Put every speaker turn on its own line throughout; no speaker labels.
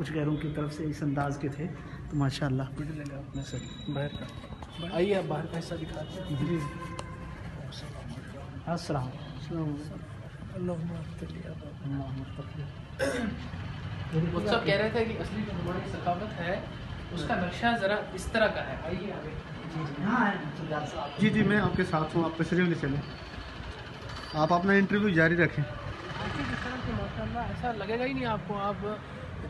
کچھ غیروں کی طرف سے اس انداز کے تھے، تو ماشاءاللہ ویڈیو لے لیں اپنے سے باہر کا، آئیے آپ باہر کا حصہ دکھاتے ہیں. جی السلام
وہ سب کہہ رہے تھے کہ اصلی جو ہماری ثقافت ہے اس کا نقشہ ذرا اس طرح کا ہے. آئیے
جی جی میں آپ کے ساتھ ہوں، آپ تشریف لے چلیں، آپ اپنا انٹرویو جاری رکھیں.
ماشاء اللہ ایسا لگے گا ہی نہیں آپ کو، آپ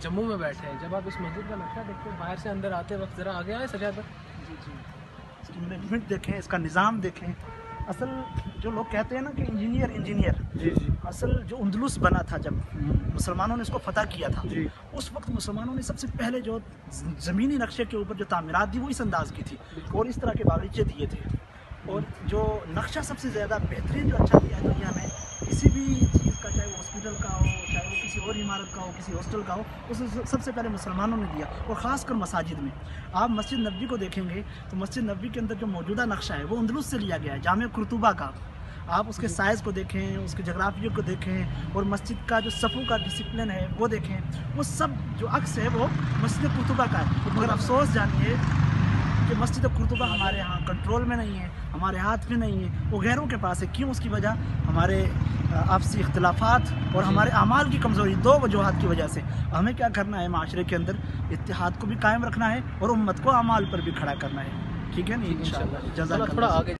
جموں میں بیٹھے ہیں. جب آپ اس مسجد کا نقشہ دیکھتے ہیں باہر سے اندر آتے وقت، ذرا آگے آئے سجاد بھائی.
جی جی اس کی مینجمنٹ دیکھیں، اس کا نظام دیکھیں. اصل جو لوگ کہتے ہیں نا کہ انجینئر،
جی جی
اصل جو اندلس بنا تھا جب مسلمانوں نے اس کو فتح کیا تھا،
جی
اس وقت مسلمانوں نے سب سے پہلے جو زمینی نقشے کے اوپر جو تعمیرات دی وہ اس انداز کی تھی اور اس طرح کے باغیچے دیے تھے. اور جو نقشہ سب سے زیادہ بہترین جو اچھا دیا ہے دنیا میں کسی بھی چیز کا، چاہے وہ ہاسپٹل کا ہو، چاہے وہ کسی اور عمارت کا ہو، کسی ہاسٹل کا ہو، اس سب سے پہلے مسلمانوں نے دیا. اور خاص کر مساجد میں آپ مسجد نبوی کو دیکھیں گے تو مسجد نبوی کے اندر جو موجودہ نقشہ ہے وہ اندلس سے لیا گیا ہے، جامع قرطبہ کا. آپ اس کے سائز کو دیکھیں، اس کے جغرافیے کو دیکھیں، اور مسجد کا جو صفوں کا ڈسپلن ہے وہ دیکھیں، وہ سب جو عکس ہے وہ مسجد قرطبہ کا ہے. مگر افسوس جانیے کہ مسجد قرطبہ ہمارے ہاں کنٹرول میں نہیں ہے، ہمارے ہاتھ میں نہیں ہے، وہ غیروں کے پاس ہے. کیوں؟ اس کی وجہ ہمارے آپسی اختلافات اور ہمارے اعمال کی کمزوری، دو وجوہات کی وجہ سے. ہمیں کیا کرنا ہے؟ معاشرے کے اندر اتحاد کو بھی قائم رکھنا ہے اور امت کو اعمال پر بھی کھڑا کرنا ہے. ٹھیک ہے نا؟ انشاءاللہ. جزاک اللہ.